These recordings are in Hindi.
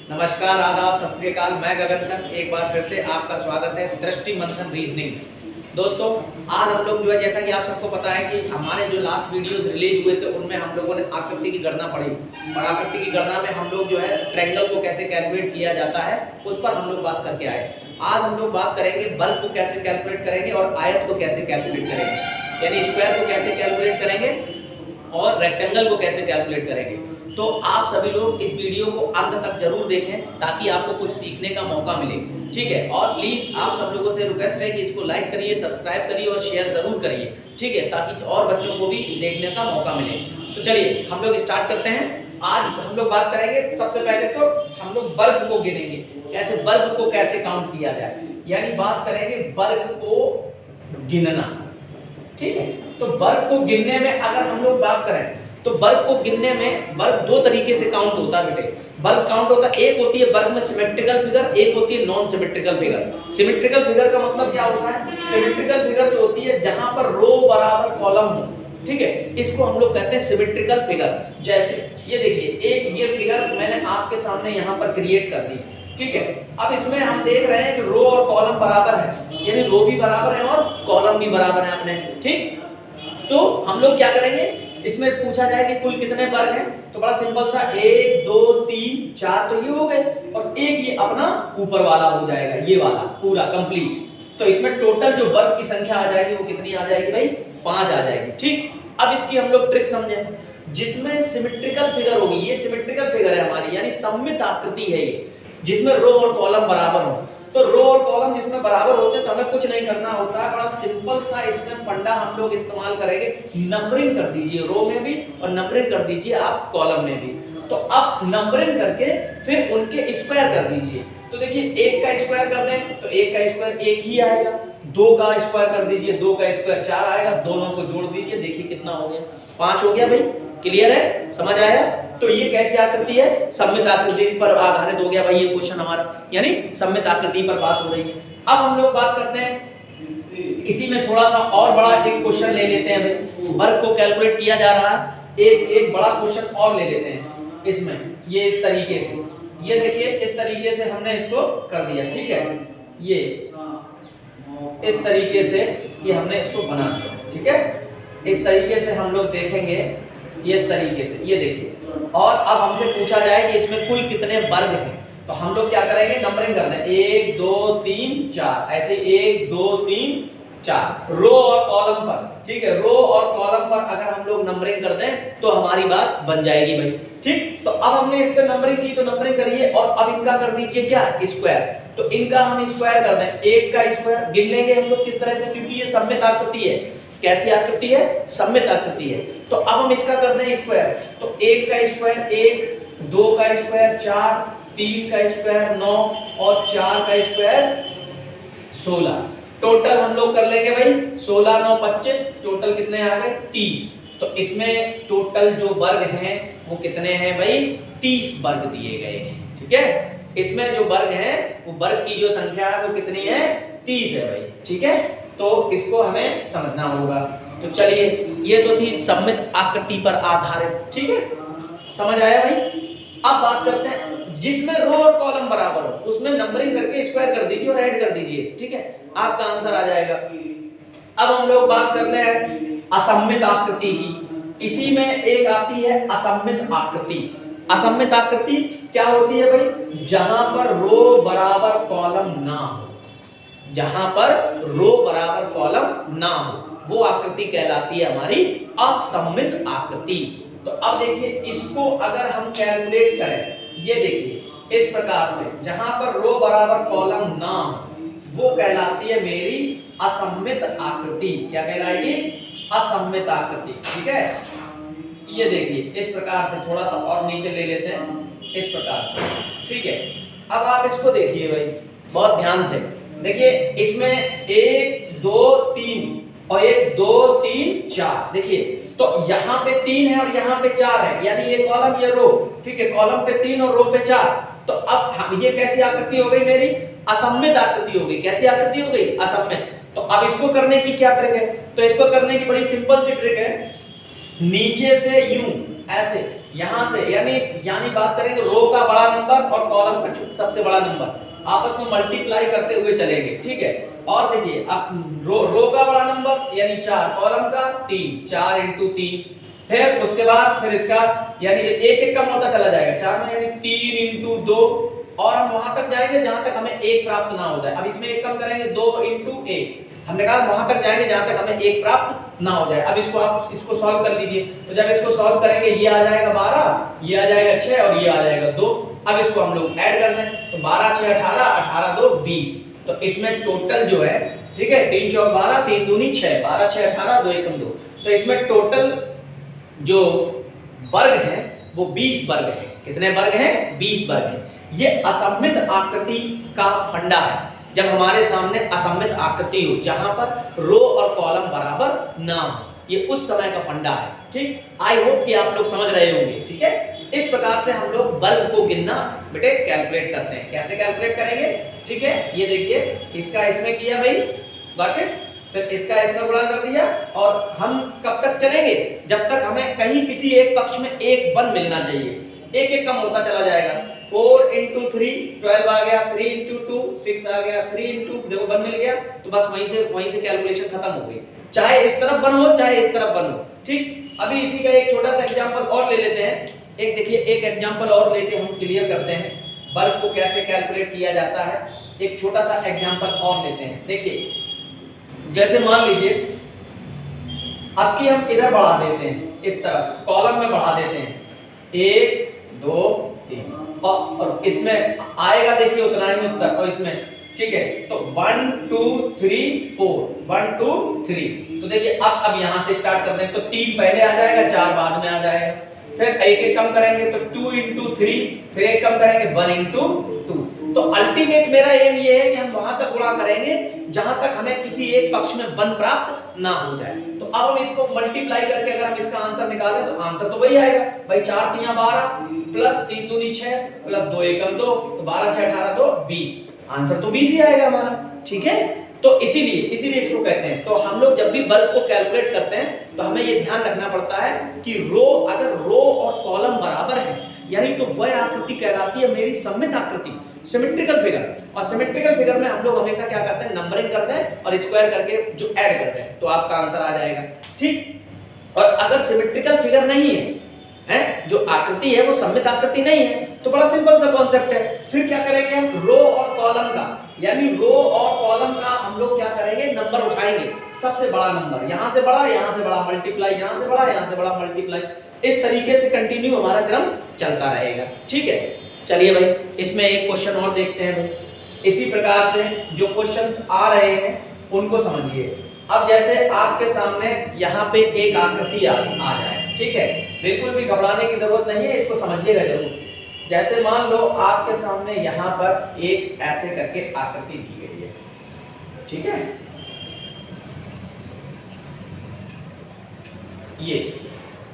नमस्कार, आदाब, सत श्री अकाल। मैं गगन सर एक बार फिर से आपका स्वागत है दृष्टि मंथन रीजनिंग। दोस्तों, आज हम लोग जो है, जैसा कि आप सबको पता है कि हमारे जो लास्ट वीडियोस रिलीज हुए थे उनमें हम लोगों ने आकृति की गणना पढ़ी और आकृति की गणना में हम लोग जो है ट्रायंगल को कैसे कैलकुलेट किया जाता है उस पर हम लोग बात करके आए। आज हम लोग बात करेंगे वर्ग को कैसे कैलकुलेट करेंगे और आयत को कैसे कैलकुलेट करेंगे, यानी स्क्वायर को कैसे कैलकुलेट करेंगे और रेक्टेंगल को कैसे कैलकुलेट करेंगे। तो आप सभी लोग इस वीडियो को अंत तक जरूर देखें ताकि आपको कुछ सीखने का मौका मिले, ठीक है। और प्लीज आप सब लोगों से रिक्वेस्ट है कि इसको लाइक करिए, सब्सक्राइब करिए और शेयर जरूर करिए, ठीक है, ताकि और बच्चों को भी देखने का मौका मिले। तो चलिए हम लोग स्टार्ट करते हैं। आज हम लोग बात करेंगे, सबसे पहले तो हम लोग वर्ग को गिनेंगे, कैसे वर्ग को कैसे काउंट किया जाए, यानी बात करेंगे वर्ग को गिनना, ठीक है। तो वर्ग को गिनने में अगर हम लोग बात करें तो वर्ग को गिनने में वर्ग दो तरीके से काउंट होता है बेटे। वर्ग काउंट होता है, एक होती है वर्ग में सिमेट्रिकल फिगर, एक होती है non symmetrical figure. Symmetrical figure का मतलब क्या होता है? सिमेट्रिकल फिगर जो होती है जहां पर रो बराबर कॉलम हो, ठीक है, इसको हम लोग कहते हैं सिमेट्रिकल फिगर। जैसे ये देखिए, एक ये फिगर मैंने आपके सामने यहाँ पर क्रिएट कर दी, ठीक है। अब इसमें हम देख रहे हैं कि रो और कॉलम बराबर है, यानी रो भी बराबर है और कॉलम भी बराबर है अपने, ठीक। तो हम लोग क्या करेंगे, इसमें पूछा जाए कि कुल कितने वर्ग हैं, तो बड़ा सिंपल सा 1 2 3 4 तो ये हो गए और एक ये अपना ऊपर वाला हो जाएगा, ये वाला पूरा कंप्लीट। तो इसमें टोटल जो वर्ग की संख्या आ जाएगी वो कितनी आ जाएगी भाई? 5 आ जाएगी, ठीक। अब इसकी हम लोग ट्रिक समझें। जिसमें सिमेट्रिकल फिगर होगी, ये सिमेट्रिकल फिगर है हमारी, यानी सममित आकृति है ये, जिसमें रो और कॉलम बराबर हो। तो रो और कॉलम जिसमें बराबर होते हैं तो हमें कुछ नहीं करना होता है, बड़ा सिंपल सा इसमें फंडा हम लोग इस्तेमाल करेंगे। नंबरिंग कर दीजिए रो में भी और नंबरिंग कर दीजिए आप कॉलम में भी। तो अब नंबरिंग करके फिर उनके स्क्वायर कर दीजिए। तो देखिए, 1 का स्क्वायर कर दें तो 1 का स्क्वायर 1 ही आएगा, 2 का स्क्वायर कर दीजिए, 2 का स्क्वायर 4 आएगा, दोनों को जोड़ दीजिए, देखिए कितना हो गया? 5 हो गया भाई। क्लियर है? समझ आया? तो ये कैसी आकृति है? सममित आकृति पर आधारित हो गया भाई ये क्वेश्चन हमारा, यानी सममित आकृति पर बात हो रही है। अब हम लोग बात करते हैं, इसी में थोड़ा सा और बड़ा एक क्वेश्चन ले लेते हैं भाई। वर्ग को कैलकुलेट किया जा रहा है, एक बड़ा क्वेश्चन और ले लेते हैं इसमें। ये इस तरीके से, ये देखिए इस तरीके से हमने इसको कर दिया, ठीक है। ये इस तरीके से ये हमने इसको बना दिया, ठीक है। इस तरीके से हम लोग देखेंगे, ये इस तरीके से, ये देखिए। और अब हमसे पूछा जाए कि इसमें कुल कितने वर्ग हैं, तो हम लोग क्या करेंगे? नंबरिंग कर दें, 1 2 3 4, ऐसे 1 2 3 4 रो और कॉलम पर, ठीक है। रो और कॉलम पर अगर हम लोग नंबरिंग कर दें तो हमारी बात बन जाएगी भाई, ठीक। तो अब हमने इस पे नंबरिंग की तो नंबरिंग करिए और अब इनका कर दीजिए क्या? स्क्वायर। तो इनका हम स्क्वायर कर दें, 1 का स्क्वायर गिन लेंगे हम लोग किस तरह से, क्योंकि ये सममित आकृति है। कैसी आकृति है? सममित आकृति है। तो अब हम इसका कर दें स्क्वायर। तो 1 का स्क्वायर 1, 2 का स्क्वायर 4, 3 का स्क्वायर 9 और 4 का स्क्वायर 16। टोटल हम लोग कर लेंगे भाई 16 9 25, टोटल कितने आ गए? 30। तो इसमें टोटल जो वर्ग हैं वो कितने हैं भाई? 30 वर्ग दिए गए हैं, ठीक है। इसमें जो वर्ग है वो वर्ग की जो संख्या है वो कितनी है? 30 है भाई, ठीक है। तो इसको हमें समझना होगा। तो चलिए, ये तो थी सममित आकृति पर आधारित, ठीक है, समझ आया भाई। अब बात करते हैं जिसमें रो और कॉलम बराबर हो, उसमें नंबरिंग करके स्क्वायर कर दीजिए और ऐड कर दीजिए, ठीक है, आपका आंसर आ जाएगा। अब हम लोग बात कर रहे हैं असममित आकृति की। इसी में एक आती है असममित आकृति। असममित आकृति क्या होती है भाई? जहां पर रो बराबर कॉलम ना हो, जहां पर रो बराबर कॉलम ना हो, वो आकृति कहलाती है हमारी असममित आकृति। तो अब देखिए, इसको अगर हम कैलकुलेट करें, ये देखिए इस प्रकार से, जहां पर रो बराबर कॉलम ना हो वो कहलाती है मेरी असममित आकृति। क्या कहलाएगी? असममित आकृति, ठीक है। ये देखिए इस प्रकार से, थोड़ा सा और नीचे ले लेते हैं इस प्रकार से, ठीक है। अब आप इसको देखिए भाई बहुत ध्यान से, देखिए इसमें 1 2 3 और 1 2 3 4, देखिए तो यहाँ पे 3 है और यहाँ पे 4 है, यानी ये कॉलम ये रो, ठीक है। कॉलम पे 3 और रो पे 4। तो अब ये कैसी आकृति हो गई मेरी? असममित आकृति हो गई। कैसी आकृति हो गई? असममित। तो अब इसको करने की क्या ट्रिक है? तो इसको करने की बड़ी सिंपल सी ट्रिक है, नीचे से यूं ऐसे, यहाँ से यानी बात करेंगे रो का बड़ा नंबर और कॉलम का सबसे बड़ा नंबर आपस में मल्टीप्लाई करते हुए चलेंगे, ठीक है। और देखिए अब रो का बड़ा नंबर यानी 4, कॉलम का 3, 4 × 3, फिर उसके बाद फिर इसका यानी एक एक कम होता चला जाएगा, 4 में यानी 3 × 2, और हम वहां तक जाएंगे जहां तक हमें 1 प्राप्त ना हो जाए। अब इसमें एक कम करेंगे 2 × 1, हमने कहा वहां तक जाएंगे जहां तक हमें 1 प्राप्त ना हो जाए। अब इसको आप इसको सॉल्व कर लीजिए, तो जब इसको सॉल्व करेंगे ये आ जाएगा 12, ये आ जाएगा 6 और ये आ जाएगा 2। अब इसको हम लोग ऐड कर दें तो 12 6 18, 18 2 20, तो इसमें टोटल जो है, ठीक है, 3 4 12, 3 दूनी 6, 12 6 18, 2 1 2, तो इसमें टोटल जो वर्ग है वो 20 वर्ग है। कितने वर्ग हैं? 20 वर्ग है। ये असममित आकृति का फंडा है, जब हमारे सामने असममित आकृति हो जहां पर रो और कॉलम बराबर ना हो, ये उस समय का फंडा है, ठीक। आई होप कि आप लोग समझ रहे होंगे, ठीक है। इस प्रकार से हम लोग वर्ग को गिनना बेटे कैलकुलेट करते हैं। कैसे कैलकुलेट करेंगे, ठीक है, ये देखिए, इसका इसमें किया भाई, गॉट इट, फिर इसका इसमें गुणा कर दिया, और हम कब तक चलेंगे? जब तक हमें कहीं किसी एक पक्ष में एक 1 मिलना चाहिए। एक एक कम होता चला जाएगा। 4 × 3 12 आ गया, 3 × 2 6 आ गया, 3 × देखो 1 मिल गया, तो बस वहीं से कैलकुलेशन खत्म हो गई। चाहे इस तरफ 1 हो चाहे इस तरफ 1 हो, ठीक। अभी इसी का एक छोटा सा एग्जांपल और ले लेते हैं। एक देखिए, एक एग्जांपल और लेके हम क्लियर करते हैं वर्ग को कैसे कैलकुलेट किया जाता है। एक छोटा सा एग्जांपल और लेते हैं। देखिए, जैसे मान लीजिए अब की हम इधर बढ़ा देते हैं, इस तरफ कॉलम में बढ़ा देते हैं 1 2 3, और इसमें आएगा देखिए उतना ही उत्तर, और इसमें, ठीक है, तो 1 2 3 4, 1 2 3, तो देखिए अब यहां से स्टार्ट कर दें तो 3 पहले आ जाएगा, 4 बाद में आ जाएगा, फिर एक एक कम करेंगे तो 2 × 3, फिर एक कम करेंगे 1 × 2। तो अल्टीमेट मेरा एम ये है कि हम वहां तक गुणा करेंगे जहां तक हमें किसी एक पक्ष में 1 प्राप्त ना हो जाए। तो अब हम इसको मल्टीप्लाई करके अगर हम इसका आंसर निकालें तो आंसर तो वही आएगा भाई, 4 × 3 12 प्लस 3 दूनी 6 प्लस 2 1 2, तो 12 6 18 2 20, आंसर तो 20 ही आएगा हमारा, ठीक है। तो इसीलिए इसको कहते हैं। तो हम लोग जब भी वर्ग को कैलकुलेट करते हैं तो हमें ये ध्यान रखना पड़ता है कि अगर रो और कॉलम बराबर है, यानी तो वह आकृति कहलाती है मेरी सममित आकृति, सिमेट्रिकल फिगर। और सिमेट्रिकल फिगर में हम लोग हमेशा क्या करते हैं, नंबरिंग करते हैं और स्क्वायर करके जो ऐड करते हैं, तो आपका आंसर आ जाएगा, ठीक। और अगर सिमेट्रिकल फिगर नहीं है, जो आकृति है वो सममित आकृति नहीं है, तो बड़ा सिंपल सा कॉन्सेप्ट है। फिर क्या करेंगे हम, रो और कॉलम का, यानी रो और कॉलम का हम लोग क्या करेंगे, नंबर उठाएंगे, सबसे बड़ा नंबर, यहां से बड़ा मल्टीप्लाई, यहां से बड़ा मल्टीप्लाई, इस तरीके से कंटिन्यू हमारा क्रम चलता रहेगा, ठीक है। चलिए भाई, इसमें एक क्वेश्चन और देखते हैं भाई। इसी प्रकार से जो क्वेश्चंस आ रहे हैं उनको समझिए। अब जैसे आपके सामने यहाँ पे एक आकृति आ जाए, ठीक है, बिल्कुल भी घबराने की जरूरत नहीं है, इसको समझिएगा जरूर। जैसे मान लो आपके सामने यहाँ पर एक ऐसे करके आकृति दी गई है, ठीक है, ये देखिए,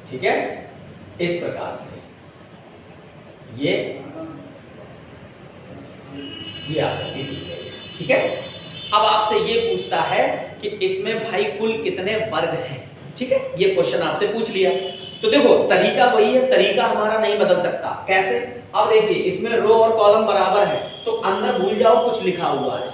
ठीक है, इस प्रकार से ये आकृति दी गई है, ठीक है। अब आपसे ये पूछता है कि इसमें भाई कुल कितने वर्ग हैं, ठीक है, ये क्वेश्चन आपसे पूछ लिया। तो देखो तरीका वही है, तरीका हमारा नहीं बदल सकता। कैसे? अब देखिए, इसमें रो और कॉलम बराबर है, तो अंदर भूल जाओ कुछ लिखा हुआ है,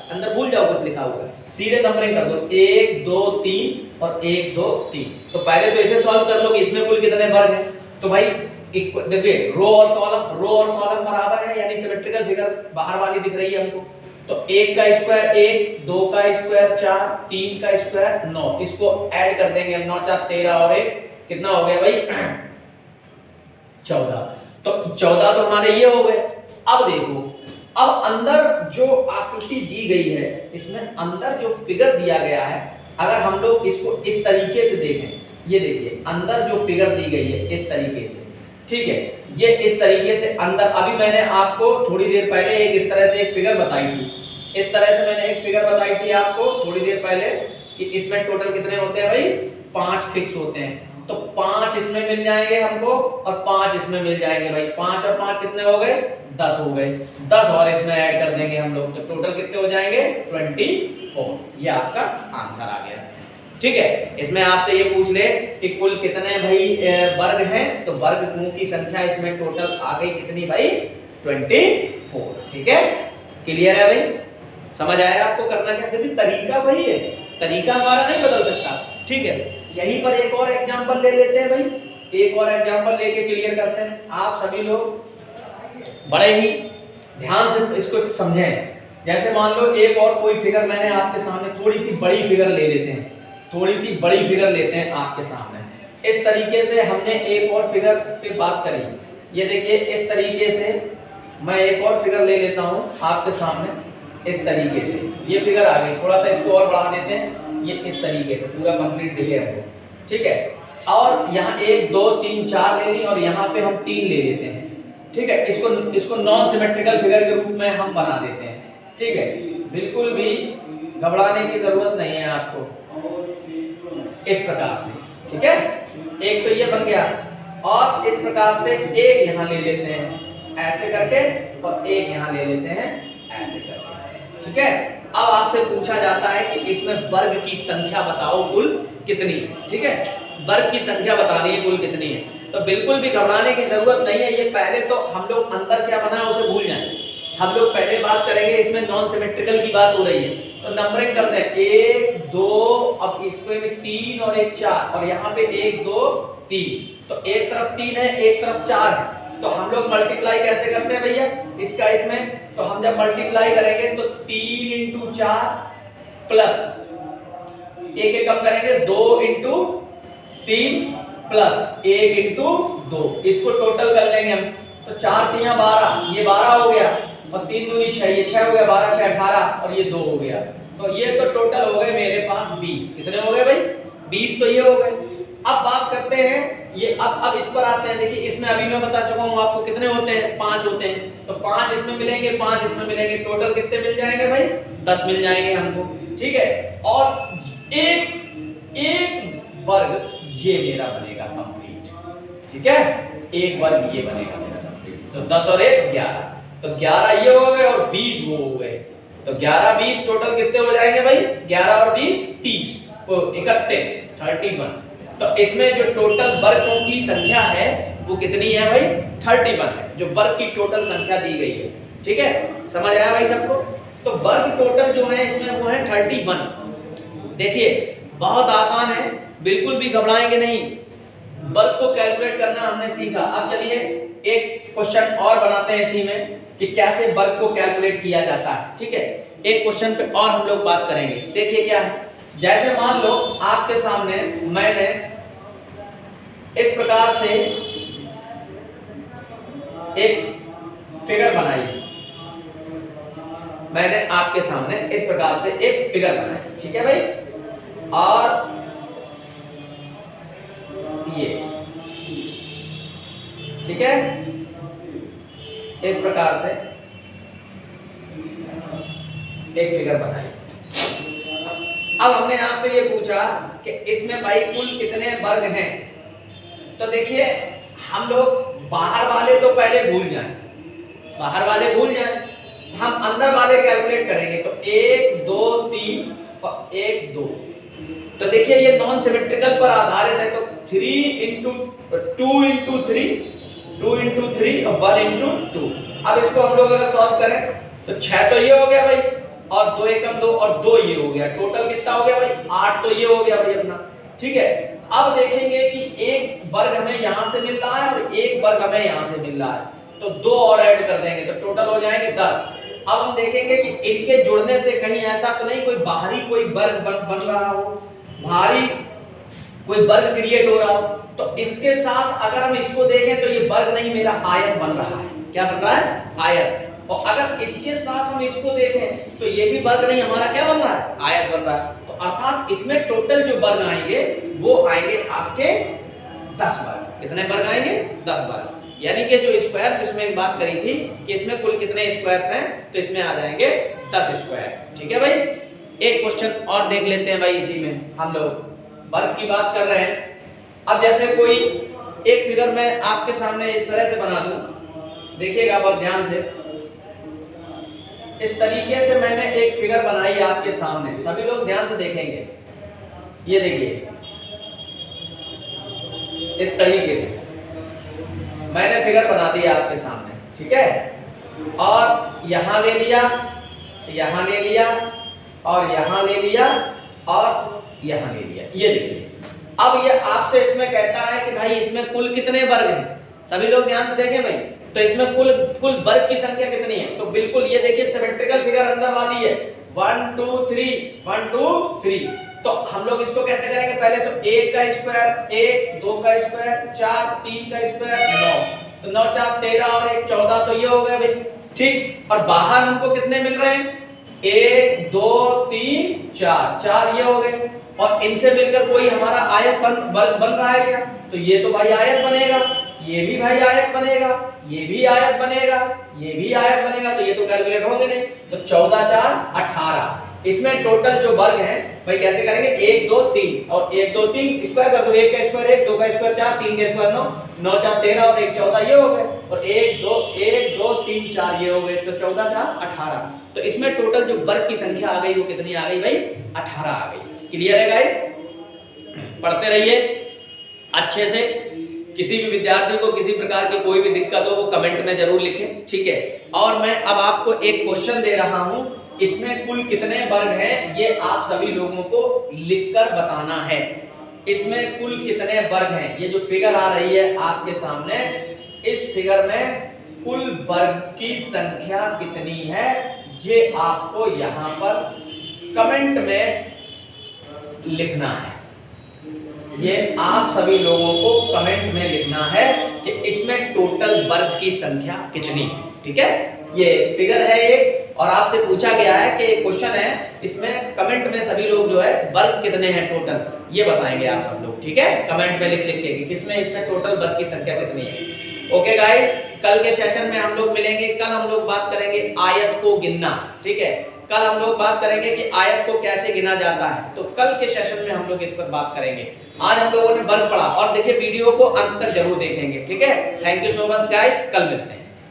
सीधे नंबरिंग कर दो, 1 2 3 और 1 2 3। तो पहले तो इसे सॉल्व कर लो कि इसमें कुल कितने वर्ग हैं। तो भाई देखिए, रो और कॉलम बराबर है, यानी सिमेट्रिकल फिगर बाहर वाली दिख रही है हमको। तो 1 का स्क्वायर 1, 2 का स्क्वायर 4, 3 का स्क्वायर 9, इसको ऐड कर देंगे हम, 9 4 13 और 1 कितना हो गया भाई 14। तो 14 तो हमारे ये हो गए। अब देखो, अब अंदर जो आकृति दी गई है, इसमें अंदर जो फिगर दिया गया है, अगर हम लोग इसको इस तरीके से देखें, ये देखिए अंदर जो फिगर दी गई है इस तरीके से, ठीक है, ये इस तरीके से अंदर, अभी मैंने आपको थोड़ी देर पहले इस तरह से एक फिगर बताई थी, इस तरह से मैंने एक फिगर बताई थी आपको थोड़ी देर पहले कि इसमें टोटल कितने होते हैं भाई, 5 फिक्स होते हैं। तो 5 इसमें मिल जाएंगे हमको और 5 इसमें मिल जाएंगे भाई, 5 और 5 कितने हो गए, 10 हो गए। 10 और इसमें ऐड कर देंगे हम लोग, तो टोटल कितने हो जाएंगे 24। ये आपका आंसर आ गया। ठीक है। इसमें आपसे ये पूछ ले कि कुल कितने भाई वर्ग हैं, तो वर्ग की संख्या इसमें टोटल आ गई कितनी भाई 24। ठीक है, क्लियर है भाई, समझ आया आपको करना क्या, क्योंकि तरीका वही है, तरीका हमारा नहीं बदल सकता। ठीक है, यहीं पर एक और एग्जांपल ले लेते हैं भाई, एक और एग्जांपल लेके क्लियर करते हैं। आप सभी लोग बड़े ही ध्यान से इसको समझें। जैसे मान लो एक और कोई फिगर मैंने आपके सामने, थोड़ी सी बड़ी फिगर ले लेते हैं, थोड़ी सी बड़ी फिगर लेते हैं आपके सामने। इस तरीके से हमने एक और फिगर पे बात करी, ये देखिए इस तरीके से मैं एक और फिगर ले लेता हूँ आपके सामने, इस तरीके से ये फिगर आ गई। थोड़ा सा इसको और बढ़ा देते हैं, ये इस तरीके से पूरा कंप्लीट दिखे हमको। ठीक है, और यहाँ 1 2 3 4 ले ली और यहाँ पे हम 3 ले लेते हैं। ठीक है, इसको नॉन सिमेट्रिकल फिगर के रूप में हम बना देते हैं। ठीक है, बिल्कुल भी घबराने की जरूरत नहीं है आपको, इस प्रकार से। ठीक है, एक तो ये बन गया, और इस प्रकार से एक यहाँ ले लेते हैं ऐसे करके, और एक यहाँ ले लेते हैं ऐसे करके। ठीक है, अब आपसे पूछा जाता है कि इसमें वर्ग की संख्या बताओ कुल कितनी है। ठीक है, वर्ग की संख्या बतानी है कुल कितनी है, तो बिल्कुल भी घबराने की जरूरत नहीं है। ये पहले तो हम लोग अंदर क्या बना है उसे भूल जाएं, हम लोग पहले बात करेंगे, इसमें नॉन सिमेट्रिकल की बात हो रही है, तो नंबरिंग करते हैं 1 2, अब इसमें भी 3 और 1 4, और यहाँ पे 1 2 3, तो एक तरफ 3 है एक तरफ 4 है, तो हम लोग मल्टीप्लाई कैसे करते हैं भैया इसका इसमें, तो हम जब मल्टीप्लाई करेंगे तो 3 × 4 प्लस एक कम करेंगे 2 × 3 प्लस 1 × 2, इसको टोटल कर लेंगे हम, तो 4 3 12, ये 12 हो गया, और 3 दूनी 6, ये 6 हो गया, 12 6 18, और ये 2 हो गया, तो ये तो टोटल हो गए मेरे पास 20। कितने हो गए भाई 20, तो ये हो गए। अब बात करते हैं ये, अब इस पर आते हैं। देखिए इसमें अभी मैं बता चुका हूं आपको कितने होते हैं, 5 होते हैं, तो 5 इसमें मिलेंगे 5 इसमें मिलेंगे, टोटल कितने मिल जाएंगे भाई 10 मिल जाएंगे हमको। ठीक है, और एक वर्ग ये मेरा बनेगा कंप्लीट। ठीक है, एक वर्ग ये बनेगा मेरा कंप्लीट, तो 10 और 1 11, तो 11 ये हो गए और 20 वो हो गए, तो 11 20 टोटल कितने हो जाएंगे भाई 11 और 20 30, 31 31। तो इसमें जो टोटल वर्गों की संख्या है वो कितनी है भाई 31 है, जो वर्ग की टोटल संख्या दी गई है। ठीक है, समझ आया भाई सबको, तो वर्ग टोटल जो है इसमें वो है 31। देखिए बहुत आसान है, बिल्कुल भी घबराएंगे नहीं, वर्ग को कैलकुलेट करना हमने सीखा। अब चलिए एक क्वेश्चन और बनाते हैं इसी में कि कैसे वर्ग को कैलकुलेट किया जाता है। ठीक है, एक क्वेश्चन पे और हम लोग बात करेंगे। देखिए क्या है, जैसे मान लो आपके सामने मैंने इस प्रकार से एक फिगर बनाई, मैंने आपके सामने इस प्रकार से एक फिगर बनाई। ठीक है भाई, और ये ठीक है इस प्रकार से एक फिगर बनाई। अब हमने आपसे ये पूछा कि इसमें भाई कुल कितने वर्ग हैं, तो देखिए हम लोग बाहर वाले तो पहले भूल जाएं, बाहर वाले भूल जाएं, हम अंदर वाले कैलकुलेट करेंगे, तो 1 2 3 और 1 2, तो देखिए ये नॉन सिमेट्रिकल पर आधारित है, तो 3 × 2 × 3 2 × 3 और 1 × 2। अब इसको हम लोग अगर सॉल्व करें तो 6 तो ये हो गया भाई, और 2 एकम 2 और 2 ये हो गया, टोटल कितना हो गया भाई 8, तो ये हो गया भाई अपना। ठीक है, अब देखेंगे कि एक वर्ग हमें यहाँ से मिल रहा है और एक वर्ग हमें यहाँ से मिल रहा है, तो 2 और ऐड कर देंगे तो टोटल हो जाएंगे 10। अब हम देखेंगे कि इनके जुड़ने से कहीं ऐसा तो नहीं कोई बाहरी कोई वर्ग बन रहा हो, बाहरी कोई वर्ग क्रिएट हो रहा हो, तो इसके साथ अगर हम इसको देखें तो ये वर्ग नहीं मेरा आयत बन रहा है। क्या बन रहा है आयत, और अगर इसके साथ हम इसको देखें तो ये भी वर्ग नहीं हमारा क्या बन रहा है आयत बन रहा है, तो अर्थात इसमें टोटल जो वर्ग आएंगे वो आएंगे आपके 10 वर्ग। कितने वर्ग आएंगे 10 वर्ग, यानी कि जो स्क्वायर्स इसमें एक बात करी थी कि इसमें कुल कितने स्क्वायर्स हैं, तो इसमें आ जाएंगे 10 स्क्वायर। ठीक है भाई, एक क्वेश्चन और देख लेते हैं भाई, इसी में हम लोग वर्ग की बात कर रहे हैं। अब जैसे कोई एक फिगर मैं आपके सामने इस तरह से बना दूं, देखिएगा बहुत ध्यान से, इस तरीके से मैंने एक फिगर बनाई आपके सामने, सभी लोग ध्यान से देखेंगे। ये देखिए इस तरीके से मैंने फिगर बना दिया आपके सामने, ठीक है। और यहां ले लिया, यहां ले लिया, और यहां ले लिया, और यहां ले लिया। ये देखिए अब ये आपसे इसमें कहता है कि भाई इसमें कुल कितने वर्ग हैं। सभी लोग ध्यान से देखें भाई, तो इसमें कुल वर्ग की संख्या कितनी है। तो बिल्कुल ये देखिए सिमेट्रिकल फिगर अंदर वाली है, 1 2 3 1 2 3। तो हम लोग इसको कैसे करेंगे, पहले तो 1 का स्क्वायर 1, 2 का स्क्वायर 4, 3 का स्क्वायर 9, तो 9 4 13 और 1 14, तो ये हो गया भाई, ठीक। और बाहर हमको कितने मिल रहे हैं, 1 2 3 4, 4 ये हो गए। और इनसे मिलकर कोई हमारा आयत बन रहा है क्या, तो ये तो भाई आयत बनेगा, ये भी भाई आयत बनेगा, ये भी आयत बनेगा, ये भी आयत बनेगा, तो ये तो कैलकुलेट होंगे नहीं। तो 14 4 18। इसमें टोटल जो वर्ग हैं भाई कैसे करेंगे, 1 2 3 और 1 2 3 स्क्वायर कर दो, 1 का स्क्वायर 1, 2 का स्क्वायर 4, 3 का स्क्वायर 9, 9 4 13 और 1 14 ये हो गए। और 1 2 3 4 ये हो गए, तो 14 4 18। तो इसमें टोटल जो वर्ग की संख्या आ गई वो कितनी आ गई भाई, 18 आ गई। क्लियर है गाइस, पढ़ते रहिए अच्छे से। किसी भी विद्यार्थी को किसी प्रकार की कोई भी दिक्कत हो वो कमेंट में जरूर लिखें, ठीक है। और मैं अब आपको एक क्वेश्चन दे रहा हूं, इसमें कुल कितने वर्ग हैं ये आप सभी लोगों को लिखकर बताना है। इसमें कुल कितने वर्ग हैं, ये जो फिगर आ रही है आपके सामने, इस फिगर में कुल वर्ग की संख्या कितनी है ये आपको यहां पर कमेंट में लिखना है। ये आप सभी लोगों को कमेंट में लिखना है कि इसमें टोटल वर्ग की संख्या कितनी है, ठीक है। ये फिगर है एक, और आपसे पूछा गया है कि क्वेश्चन है, इसमें कमेंट में सभी लोग जो है वर्ग कितने हैं टोटल ये बताएंगे आप सब लोग, ठीक है। कमेंट में लिख के कि किसमें इसमें टोटल वर्ग की संख्या कितनी है। ओके गाइस, कल के सेशन में हम लोग मिलेंगे। कल हम लोग बात करेंगे आयत को गिनना, ठीक है। कल हम लोग बात करेंगे कि आयत को कैसे गिना जाता है, तो कल के सेशन में हम लोग इस पर बात करेंगे। आज हम लोगों ने वर्ग पढ़ा, और देखिए वीडियो को अंत तक जरूर देखेंगे, ठीक है। Thank you so much guys, कल मिलते हैं।